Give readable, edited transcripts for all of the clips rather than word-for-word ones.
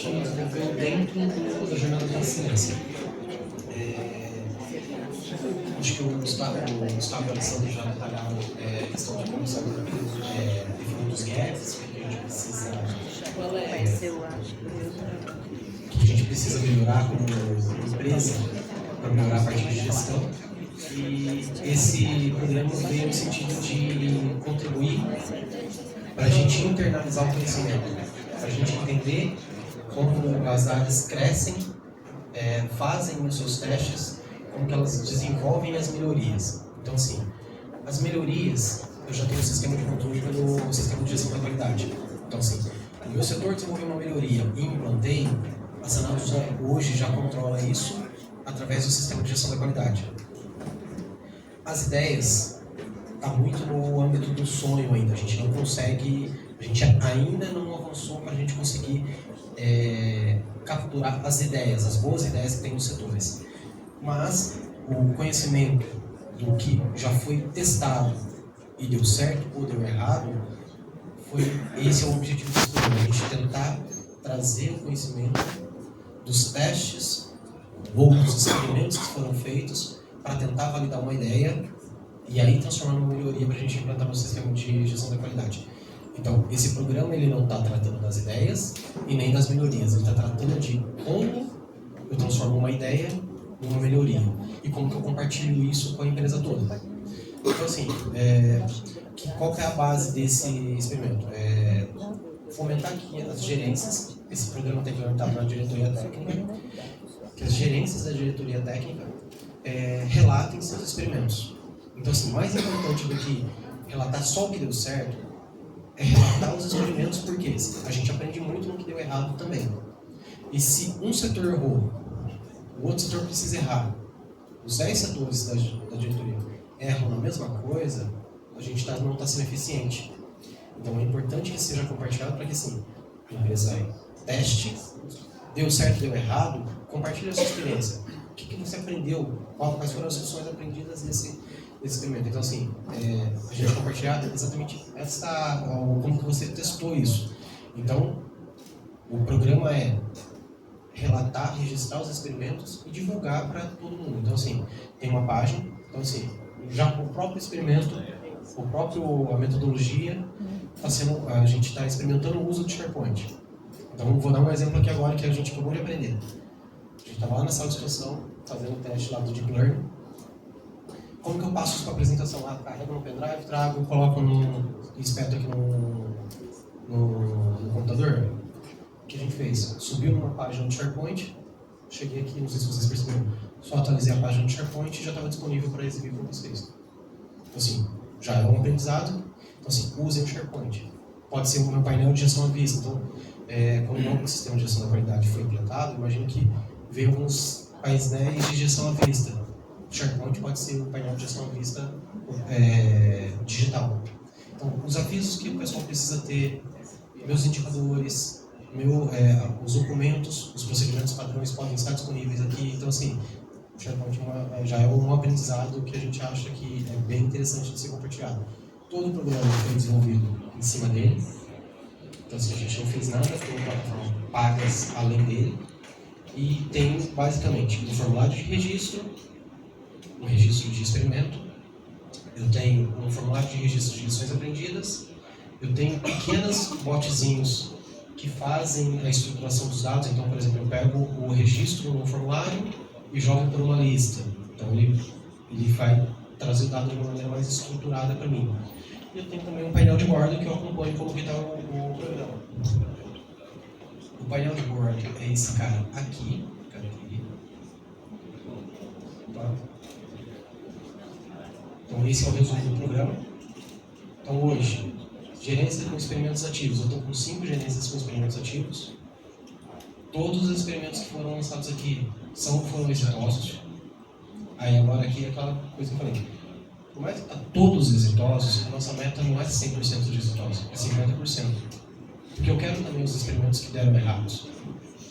desenvolveu dentro da jornada da ciência. Acho que o Gustavo e o Alessandro já detalharam a questão de como são definir os gaps, que a gente precisa melhorar como empresa, para melhorar a parte de gestão. E esse programa veio no sentido de contribuir para a gente internalizar o conhecimento, para a gente entender como as áreas crescem, fazem os seus testes, como que elas desenvolvem as melhorias. Então, assim, as melhorias, eu já tenho um sistema de controle pelo sistema de gestão da qualidade. Então, assim, o meu setor desenvolveu uma melhoria e implantei, a Sanatos hoje já controla isso através do sistema de gestão da qualidade. As ideias está muito no âmbito do sonho ainda, a gente não consegue, a gente ainda não avançou para a gente conseguir capturar as ideias, as boas ideias que tem nos setores. Mas o conhecimento do que já foi testado e deu certo ou deu errado, esse é o objetivo do estudo, a gente tentar trazer o conhecimento dos testes ou dos experimentos que foram feitos para tentar validar uma ideia e aí transformar numa melhoria para a gente implantar no sistema de gestão da qualidade. Então, esse programa ele não está tratando das ideias e nem das melhorias, ele está tratando de como eu transformo uma ideia numa melhoria e como que eu compartilho isso com a empresa toda. Então, assim, qual que é a base desse experimento? Fomentar que as gerências, esse programa tem que orientar para a diretoria técnica, que as gerências da diretoria técnica relatem seus experimentos. Então, assim, mais importante do que relatar só o que deu certo, é relatar os experimentos, porque a gente aprende muito no que deu errado também. E se um setor errou, o outro setor precisa errar, os 10 setores da diretoria erram na mesma coisa, a gente não está sendo eficiente. Então é importante que seja compartilhado para que, sim, a empresa teste, deu certo, deu errado, compartilhe a sua experiência. O que você aprendeu? Quais foram as lições aprendidas desse experimento? Então, assim, a gente compartilhar exatamente como que você testou isso. Então, o programa é relatar, registrar os experimentos e divulgar para todo mundo. Então, assim, tem uma página. Então, assim, já o próprio experimento, a metodologia, a gente está experimentando o uso do SharePoint. Então, vou dar um exemplo aqui agora que a gente acabou de aprender. A gente estava lá na sala de expansão, fazendo o teste lá do Deep Learning. Como que eu passo isso para a apresentação? Carrego no pendrive, trago, coloco espeto aqui no computador. O que a gente fez? Subiu numa página do SharePoint, cheguei aqui, não sei se vocês perceberam, só atualizei a página do SharePoint e já estava disponível para exibir para vocês. Então, assim, já é um aprendizado. Então, assim, usem o SharePoint. Pode ser o meu painel de gestão à vista. Então, quando o novo sistema de gestão da qualidade foi implantado, imagino que veio alguns painéis de gestão à vista. O SharePoint pode ser o painel de gestão à vista digital. Então, os avisos que o pessoal precisa ter, meus indicadores, os documentos, os procedimentos padrões podem estar disponíveis aqui. Então, assim, o SharePoint já é um aprendizado que a gente acha que é bem interessante de ser compartilhado. Todo o programa foi desenvolvido em cima dele. Então, assim, a gente não fez nada com plataformas pagas além dele. E tem, basicamente, um formulário de registro, um registro de experimento, eu tenho um formulário de registro de lições aprendidas, eu tenho pequenos botzinhos que fazem a estruturação dos dados. Então, por exemplo, eu pego o registro no formulário e jogo por uma lista. Então, ele vai trazer o dado de uma maneira mais estruturada para mim. E eu tenho também um painel de bordo que eu acompanho como está o programa. O painel de bordo é esse cara aqui. Cadê ele? Tá. Então, esse é o resumo do programa. Então, hoje, gerência com experimentos ativos. Eu estou com 5 gerências com experimentos ativos. Todos os experimentos que foram lançados aqui foram exitosos. Aí, agora aqui é aquela coisa que eu falei. Por mais que está todos exitosos, a nossa meta não é 100% de exitosos, é 50%. Porque eu quero também os experimentos que deram errados.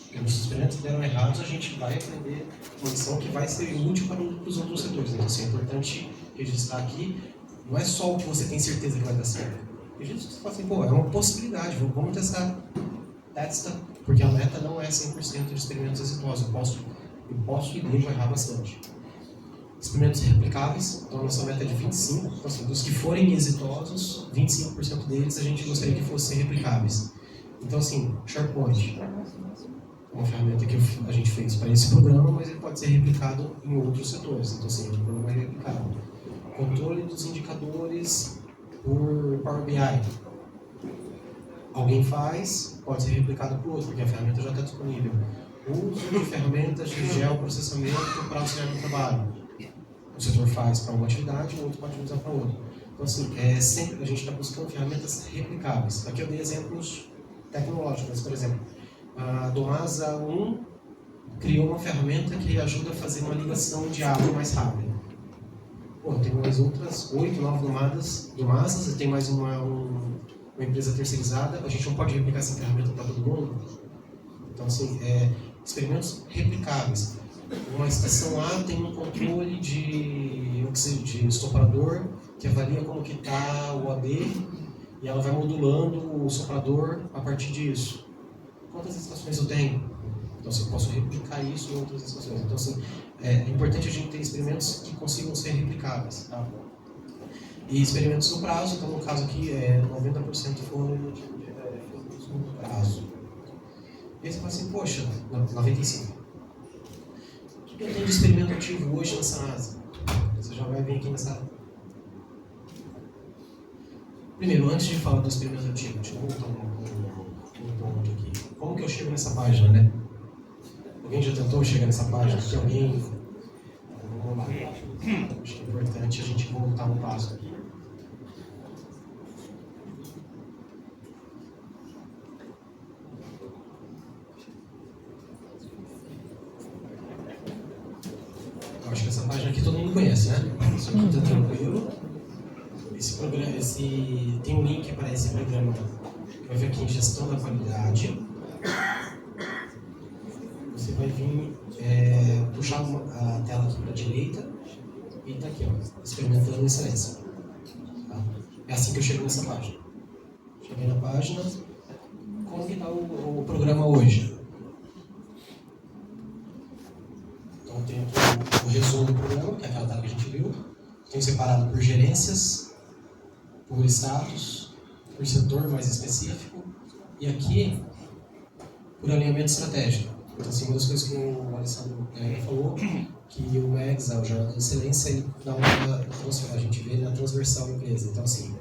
Porque os experimentos que deram errados, a gente vai aprender uma lição que vai ser útil para os outros setores. Então, assim, é importante registrar aqui. Não é só o que você tem certeza que vai dar certo. Registra que você fala assim, é uma possibilidade, vamos testar. Testa Porque a meta não é 100% de experimentos exitosos. Eu posso e devo errar bastante. Experimentos replicáveis, então a nossa meta é de 25%. Então, assim, dos que forem exitosos, 25% deles a gente gostaria que fossem replicáveis. Então, assim, SharePoint, uma ferramenta que a gente fez para esse programa, mas ele pode ser replicado em outros setores. Então, assim, o programa é replicável. Controle dos indicadores por Power BI. Alguém faz, pode ser replicado por outro, porque a ferramenta já está disponível. Uso de ferramentas de geoprocessamento para auxiliar no trabalho. O setor faz para uma atividade, o outro pode usar para outra. Então, assim, sempre a gente está buscando ferramentas replicáveis. Aqui eu dei exemplos tecnológicos, mas, por exemplo, a Domasa 1 criou uma ferramenta que ajuda a fazer uma ligação de água mais rápida. Pô, tem mais outras 8, 9 Domasas, e tem mais uma empresa terceirizada. A gente não pode replicar essa ferramenta para todo mundo. Então, assim, experimentos replicáveis. Uma estação A tem um controle de soprador que avalia como que está o AD e ela vai modulando o soprador a partir disso. Quantas estações eu tenho? Então, assim, eu posso replicar isso em outras estações. Então, assim, é importante a gente ter experimentos que consigam ser replicáveis. Tá? E experimentos no prazo, então no caso aqui, 90% foram no prazo. E aí você fala assim, poxa, 95%. O que eu tenho de experimento ativo hoje nessa NASA? Você já vai vir aqui nessa... Primeiro, antes de falar do experimento ativo, deixa eu voltar um ponto aqui. Como que eu chego nessa página, né? Alguém já tentou chegar nessa página? Aqui alguém... Vamos lá. Acho que é importante a gente voltar um passo aqui. Acho que essa página aqui todo mundo conhece, né? Isso aqui está tranquilo. Esse programa, tem um link para esse programa. Vai vir aqui em gestão da qualidade. Você vai vir puxar a tela aqui para a direita e está aqui, ó, experimentando excelência. Tá? É assim que eu chego nessa página. Cheguei na página. Como que está o programa hoje? Então tem aqui o resumo do programa, que é aquela tela que a gente viu. Tem separado por gerências, por status, por setor mais específico. E aqui, por alinhamento estratégico. Então, assim, uma das coisas que o Alessandro falou, que o EXA, o Jornal da Excelência, ele dá a gente vê na transversal da empresa. Então, assim,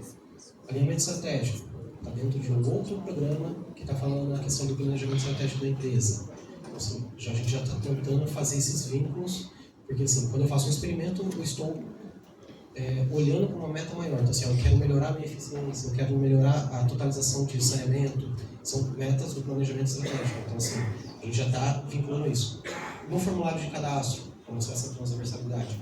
alinhamento estratégico está dentro de um outro programa que está falando na questão do planejamento estratégico da empresa. Então, assim, a gente já está tentando fazer esses vínculos, porque, assim, quando eu faço um experimento, eu estou olhando para uma meta maior. Então, assim, eu quero melhorar a minha eficiência, eu quero melhorar a totalização de saneamento. São metas do planejamento estratégico. Então, assim, a gente já está vinculando isso. No formulário de cadastro, para mostrar essa transversalidade,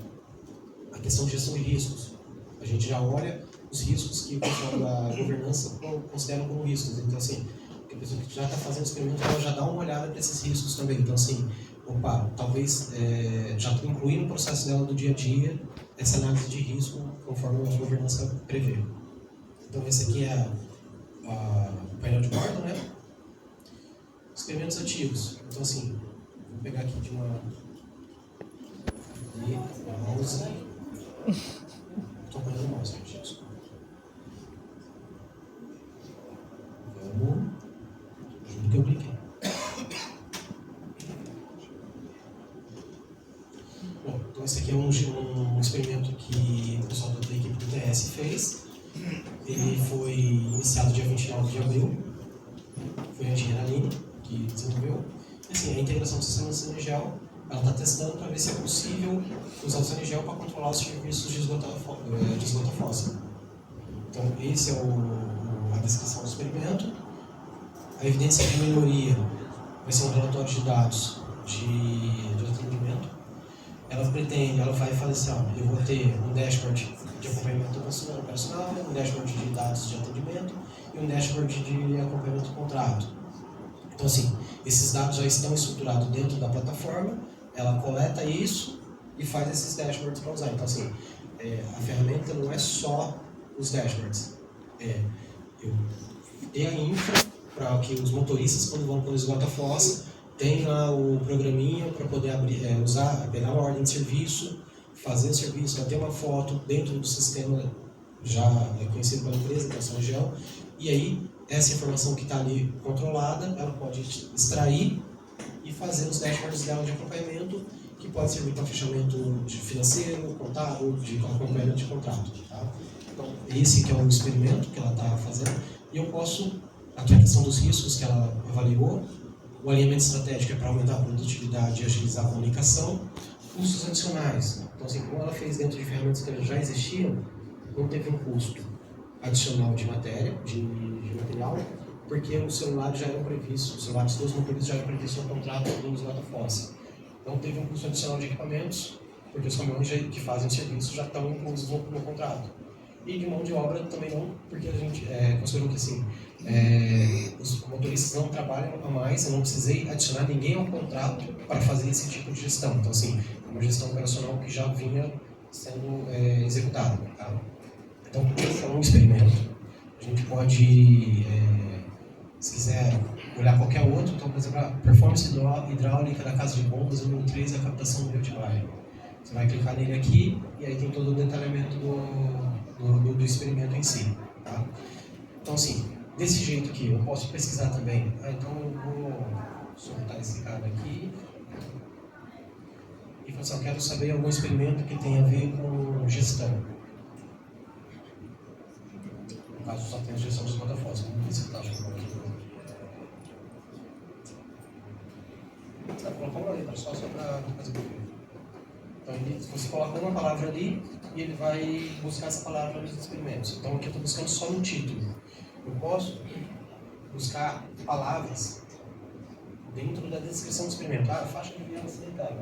a questão de gestão de riscos. A gente já olha os riscos que o pessoal da governança consideram como riscos. Então, assim, a pessoa que já está fazendo o experimento, ela já dá uma olhada para esses riscos também. Então, assim, talvez já incluir no processo dela do dia a dia essa análise de risco conforme a governança prevê. Então, esse aqui é o painel de bordo, né? Experimentos ativos. Então, assim, vou pegar aqui de uma mouse. Estou pegando o mouse, gente, desculpa. Vamos. Juro que eu cliquei. Bom, então esse aqui é um experimento que o pessoal da equipe do TS fez. Ele foi iniciado dia 29 de abril. Foi a engenheira Aline que desenvolveu. E, assim, a integração do sistema de Sanigel, ela está testando para ver se é possível usar o Sanigel para controlar os serviços de esgoto fóssil. Então, esse é a descrição do experimento. A evidência de melhoria vai ser um relatório de dados de atendimento. Ela vai fazer assim, eu vou ter um dashboard de acompanhamento operacional, um dashboard de dados de atendimento e um dashboard de acompanhamento do contrato. Então, assim, esses dados já estão estruturados dentro da plataforma, ela coleta isso e faz esses dashboards para usar. Então, assim, a ferramenta não é só os dashboards. Eu ter a infra para que os motoristas, quando vão para o esgota-fossa, tenham lá o programinha para poder usar, pegar uma ordem de serviço, fazer o serviço, ter uma foto dentro do sistema já conhecido pela empresa, que é a São Gel, e aí essa informação que está ali controlada, ela pode extrair e fazer os dashboards dela de acompanhamento, que pode servir para fechamento de financeiro, contábil, de acompanhamento de contrato. Tá? Então, esse que é o experimento que ela está fazendo, e eu posso, aqui a questão dos riscos que ela avaliou, o alinhamento estratégico é para aumentar a produtividade e agilizar a comunicação, custos adicionais. Então, assim, como ela fez dentro de ferramentas que já existiam, não teve um custo adicional de matéria, de material, porque os celulares já eram previstos, os celulares dos motoristas já eram previstos no contrato do esgota-fossa. Não teve um custo adicional de equipamentos, porque os caminhões que fazem o serviço já estão incluídos no contrato. E de mão de obra também não, porque a gente considerou que assim, os motoristas não trabalham a mais, eu não precisei adicionar ninguém ao contrato para fazer esse tipo de gestão. Então, assim, é uma gestão operacional que já vinha sendo executada. Tá? Então, esse é um experimento. A gente pode, se quiser, olhar qualquer outro. Então, por exemplo, a performance hidráulica da casa de bombas, número 3, a captação do rio de bairro. Você vai clicar nele aqui e aí tem todo o detalhamento do experimento em si. Tá? Então, assim, desse jeito aqui, eu posso pesquisar também. Então, eu vou soltar esse cara aqui. E falar assim, eu quero saber algum experimento que tenha a ver com gestão. No caso, só tem a gestão dos esgota-fossa. Vamos ver se está achando aqui. Tá, colocar uma letra só para fazer o vídeo. Então, você coloca uma palavra ali e ele vai buscar essa palavra nos experimentos. Então, aqui eu estou buscando só no título. Eu posso buscar palavras dentro da descrição do experimento. Faixa de violência sanitária.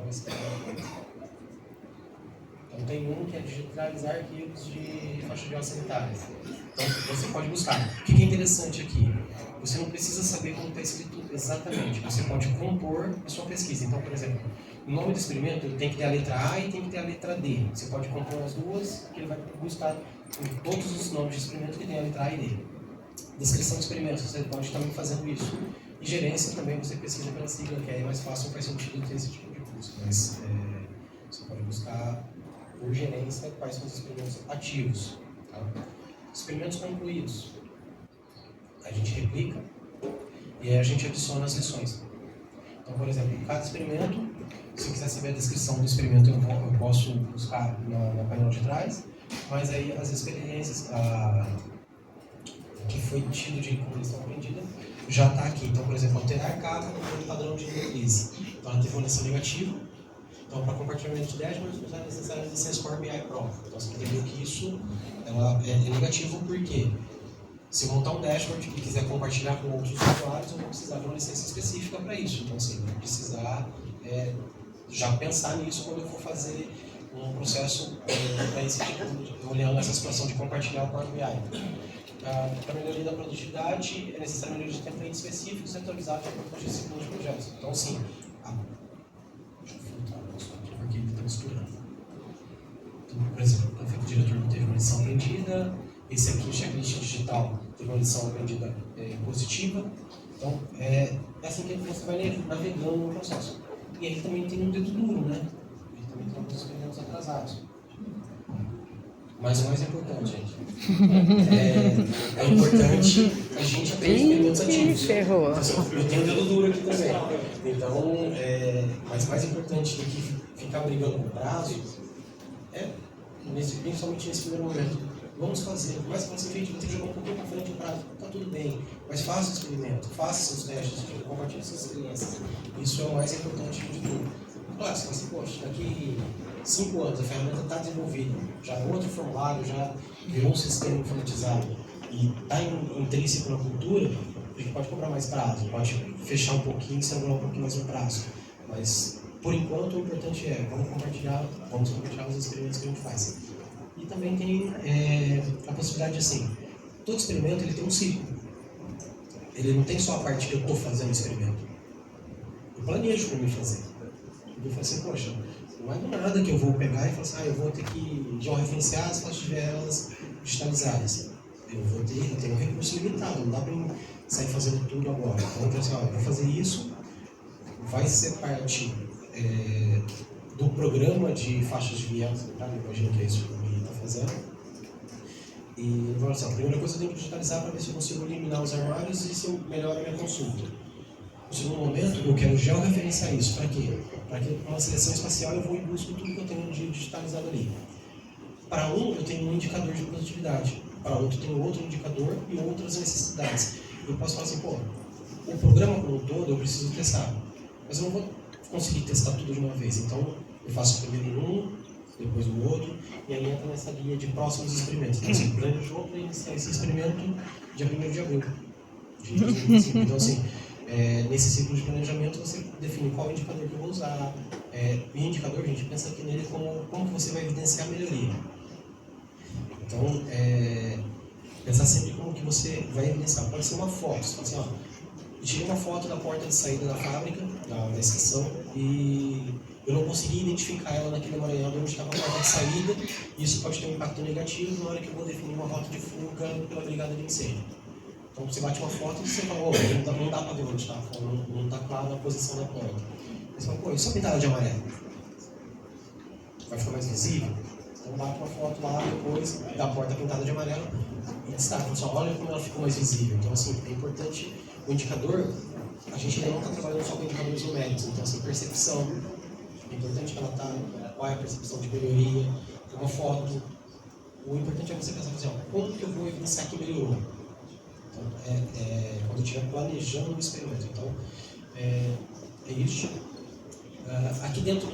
Então, tem um que é digitalizar arquivos de faixa de violência sanitária. Então, você pode buscar. O que é interessante aqui? Você não precisa saber como está escrito exatamente. Você pode compor a sua pesquisa. Então, por exemplo, o nome do experimento ele tem que ter a letra A e tem que ter a letra D. Você pode compor as duas, que ele vai buscar todos os nomes de experimento que tem a letra A e D. Descrição do experimento, você pode também fazendo isso. E gerência também, você pesquisa pela sigla, que é mais fácil, faz sentido ter esse tipo de busca. Mas você pode buscar por gerência quais são os experimentos ativos. Tá? Experimentos concluídos. A gente replica e aí a gente adiciona as lições. Então, por exemplo, em cada experimento, se eu quiser saber a descrição do experimento, eu posso buscar na painel de trás, mas aí as experiências que foi tido de lição aprendida já está aqui. Então, por exemplo, alterar carga no padrão de release. Então, ela teve uma lição negativa. Então, para compartilhamento de dashboards, é necessário a licença Power BI Pro. Então, você entendeu que isso é negativo porque se eu montar um dashboard e quiser compartilhar com outros usuários, eu vou precisar de uma licença específica para isso. Então, assim, eu vou precisar já pensar nisso quando eu for fazer um processo para esse tipo, olhando essa situação de compartilhar o Power BI. Para melhoria da produtividade, é necessário melhoria de templates específicos e atualizados de acordo com o ciclo de projetos. Então, assim, deixa eu filtrar o negócio aqui, porque ele está misturando. Então, por exemplo, o prefeito diretor não teve uma lição aprendida, esse aqui, o checklist digital, teve uma lição aprendida positiva. Então, é assim que você vai navegando no processo. E ele também tem um dedo duro, né? Ele também tem alguns experimentos atrasados. Mas o mais importante, gente, é importante a gente ter experimentos ativos. Eu tenho dedo duro aqui também. Então, mas mais importante do que ficar brigando com o prazo, principalmente nesse primeiro momento, vamos fazer. Mas quando você vai ter que jogar um pouquinho para frente o prazo, está tudo bem. Mas faça o experimento, faça seus testes, compartilhe suas experiências. Isso é o mais importante de tudo. Claro, se você, poxa, daqui 5 anos a ferramenta está desenvolvida, já é outro formulário, já virou um sistema informatizado e está intrínseco na cultura, a gente pode comprar mais prazo, pode fechar um pouquinho, estrangular um pouquinho mais o prazo. Mas, por enquanto, o importante vamos compartilhar os experimentos que a gente faz. E também tem a possibilidade de, assim, todo experimento ele tem um ciclo. Ele não tem só a parte que eu estou fazendo o experimento. Eu planejo para mim fazer. Eu falo assim, poxa, não é do nada que eu vou pegar e falar assim, eu vou ter que georreferenciar as faixas de velas digitalizadas. Eu tenho um recurso limitado, não dá para sair fazendo tudo agora. Então, assim, ó, eu vou fazer isso, vai ser parte do programa de faixas de viés, tá? Imagino que é isso que o Gui está fazendo. E, assim, a primeira coisa eu tenho que digitalizar para ver se eu consigo eliminar os armários e se eu melhoro a minha consulta. No segundo momento, eu quero georreferenciar isso. Para quê? Para que uma seleção espacial eu vou e busco tudo que eu tenho de digitalizado ali. Para um, eu tenho um indicador de produtividade. Para outro, eu tenho outro indicador e outras necessidades. Eu posso falar assim, pô, o programa como um todo eu preciso testar. Mas eu não vou conseguir testar tudo de uma vez. Então, eu faço primeiro um, depois o outro, e aí entra nessa linha de próximos experimentos. Então, assim, planejou para iniciar esse experimento dia 1º de abril de 2025. Então, assim, nesse ciclo de planejamento, você define qual indicador que eu vou usar. O indicador, a gente pensa aqui nele como que você vai evidenciar a melhoria. Então, pensar sempre como que você vai evidenciar. Pode ser uma foto. Você fala assim, ó, eu tirei uma foto da porta de saída da fábrica, da estação, e eu não consegui identificar ela naquele emaranhado onde estava a porta de saída, e isso pode ter um impacto negativo na hora que eu vou definir uma rota de fuga pela brigada de incêndio. Então você bate uma foto e você fala, não dá para ver onde está, não está claro a posição da porta. Aí você fala, pô, e se eu pintar ela de amarelo? Vai ficar mais visível? Então bate uma foto lá depois da porta pintada de amarelo e destaca, só olha como ela ficou mais visível. Então assim, é importante o indicador, a gente ainda não está trabalhando só com indicadores numéricos, então assim, percepção, é importante que ela está, qual é a percepção de melhoria, uma foto. O importante é você pensar assim, ó, como que eu vou evidenciar que melhorou? Então, quando eu estiver planejando um experimento. Então, é isso. Aqui dentro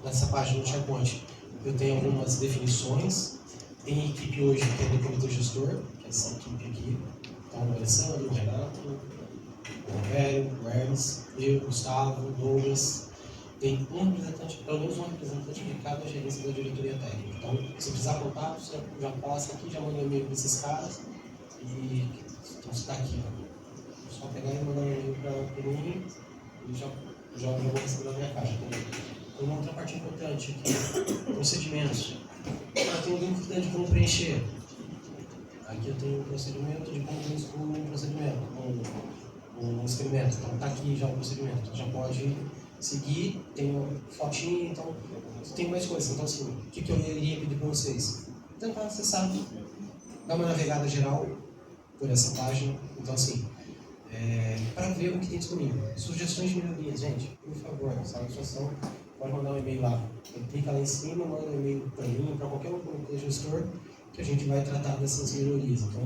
dessa página do SharePoint, eu tenho algumas definições. Tem equipe hoje que é do comitê gestor, que é essa equipe aqui. Então, o Alessandro, o Renato, o Roberto, o Hermes, eu, Gustavo, o Douglas. Tem um representante, pelo menos um representante de cada gerência da diretoria técnica. Então, se precisar contato, você já passa aqui, já manda um e-mail para esses caras. E então, você está aqui. É só pegar e mandar um e-mail para mim e já vou receber na minha caixa. Tem uma outra parte importante aqui, procedimentos. Tem um dúvida de como preencher. Aqui eu tenho um procedimento de como excluir um procedimento, um experimento. Então está aqui já o procedimento. Então, já pode seguir, tem uma fotinha, então tem mais coisas. Então assim, o que eu iria pedir para vocês? Tentar acessar, dar uma navegada geral por essa página. Então assim, para ver o que tem disponível. Sugestões de melhorias, gente, por favor, essa sugestão, pode mandar um e-mail lá. Clica lá em cima, manda um e-mail para mim, para qualquer um comitê gestor, que a gente vai tratar dessas melhorias. Então,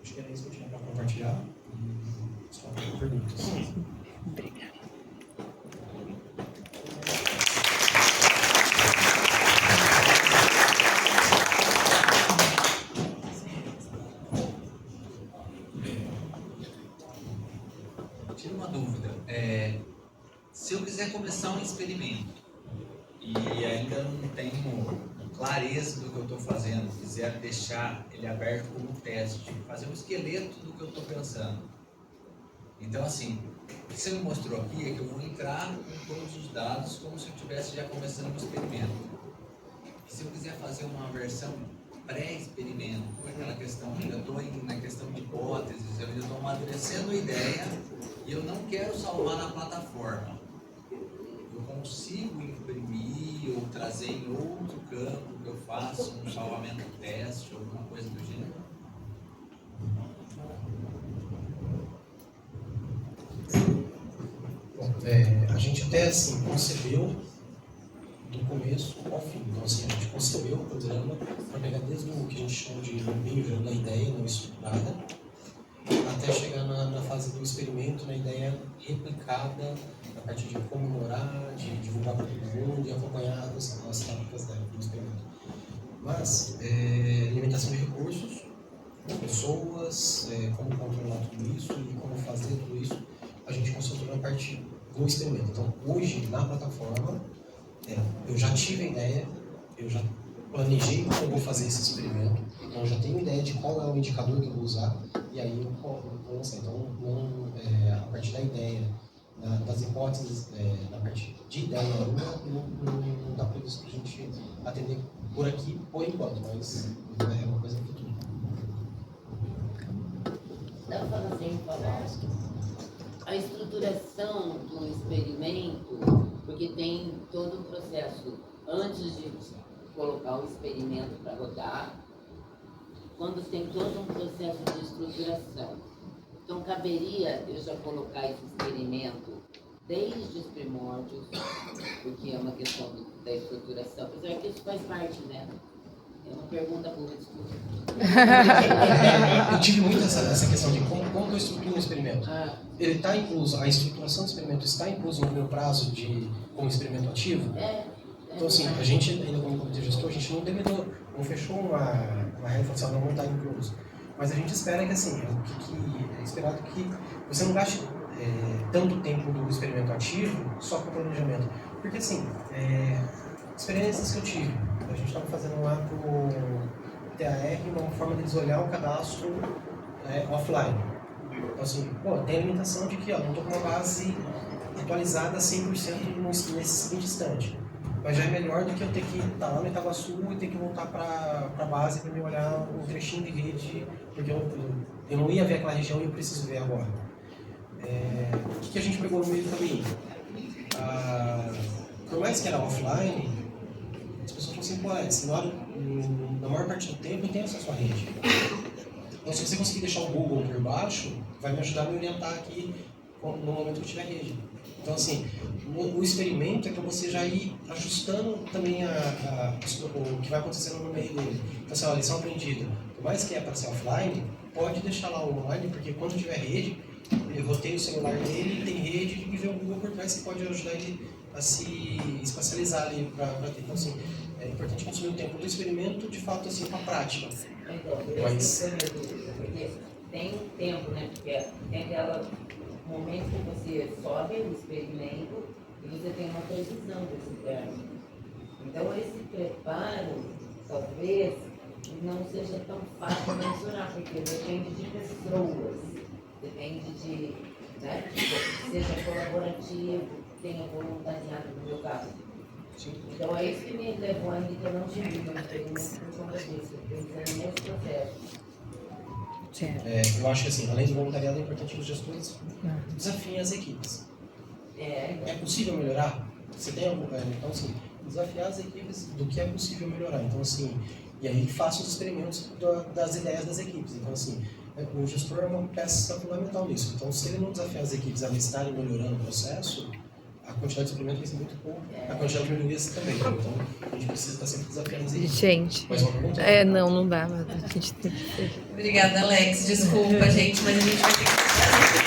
acho que era isso que eu tinha para compartilhar. E só perguntas. Obrigada. Tira uma dúvida. Se eu quiser começar um experimento e ainda não tenho clareza do que eu estou fazendo, quiser deixar ele aberto como teste, fazer um esqueleto do que eu estou pensando. Então, assim, o que você me mostrou aqui é que eu vou entrar com todos os dados como se eu estivesse já começando um experimento. E se eu quiser fazer uma versão pré-experimento, aquela questão, ainda estou na questão de hipóteses, eu ainda estou amadurecendo a ideia e eu não quero salvar na plataforma. Eu consigo imprimir ou trazer em outro campo que eu faço um salvamento teste ou alguma coisa do gênero? Bom, a gente até assim concebeu do começo ao fim. Então assim, a gente concebeu o programa para pegar desde o que a gente chama de meio da ideia não estruturada até chegar na fase do experimento, na ideia replicada, a partir de comemorar, de divulgar para todo mundo e acompanhar as táticas do experimento. Mas, limitação de recursos, pessoas, como controlar tudo isso e como fazer tudo isso, a gente concentrou na parte do experimento. Então, hoje, na plataforma, eu já tive a ideia, eu já planejei como eu vou fazer esse experimento, então eu já tenho ideia de qual é o indicador que eu vou usar, e aí eu vou lançar. Então, a partir da ideia, das hipóteses, na parte de ideia não dá previsto para a gente atender por aqui, por enquanto, mas é uma coisa no futuro. Dá pra falar sem falar. A estruturação do experimento, porque tem todo um processo antes de colocar o experimento para rodar, quando tem todo um processo de estruturação. Então, caberia eu já colocar esse experimento desde os primórdios, porque é uma questão da estruturação, apesar que isso faz parte, né? É uma pergunta boa, desculpa. Eu tive muito essa questão de como eu estruturo um experimento. Ele está incluso, a estruturação do experimento está incluso no meu prazo como experimento ativo? Então, assim, a gente, ainda como comitê gestor, a gente não delimitou, não fechou uma regra funcional, não está incluso. Mas a gente espera que, assim, é esperado que você não gaste tanto tempo do experimento ativo só com o planejamento. Porque, assim, experiências que eu tive, a gente estava fazendo lá para o TAR uma forma deles olhar o cadastro offline. Então, assim, tem a limitação de que não estou com uma base atualizada 100% nesse seguinte instante. Mas já é melhor do que eu ter que estar lá no Itaguaçu e ter que voltar para a base para me olhar um trechinho de rede, porque eu não ia ver aquela região e eu preciso ver agora. O que a gente pegou no meio do caminho? Por mais que era offline, as pessoas falam assim, na maior parte do tempo eu tenho acesso à rede. Então, se você conseguir deixar o Google por baixo, vai me ajudar a me orientar aqui no momento que eu tiver rede. Então, assim, o experimento é para você já ir ajustando também o que vai acontecendo no meio dele. Então, assim, a lição aprendida, por mais que é para ser offline, pode deixar lá online, porque quando tiver rede, ele roteia o celular dele, tem rede e vê o Google por trás, que pode ajudar ele a se especializar ali para ter. Então, assim, é importante consumir o tempo do experimento, de fato, assim, com a prática. Mas porque tem um tempo, né? Porque tem aquele momento que você sobe o experimento e você tem uma previsão desse termo. Então, esse preparo, talvez, não seja tão fácil de mensurar, porque depende de pessoas, depende de, né, que seja colaborativo, que tenha voluntariado no meu caso. Então é isso que me levou a mim que eu não tive um experimento por conta disso, pensando nesse processo. Eu acho que, assim, além do voluntariado, é importante que os gestores desafiem as equipes. É possível melhorar? Você tem algum... Então, assim, desafiar as equipes do que é possível melhorar. Então, assim, e aí faça os experimentos das ideias das equipes. Então, assim, o gestor é uma peça fundamental nisso. Então, se ele não desafiar as equipes a estarem melhorando o processo, a quantidade de suplemento vai ser muito pouco, a quantidade de melhorias também. Então, a gente precisa estar sempre desafiando as equipes. Gente, Mais uma pergunta? não dá, mas a gente tem que... Obrigada, Alex. Desculpa, gente, mas a gente vai ter que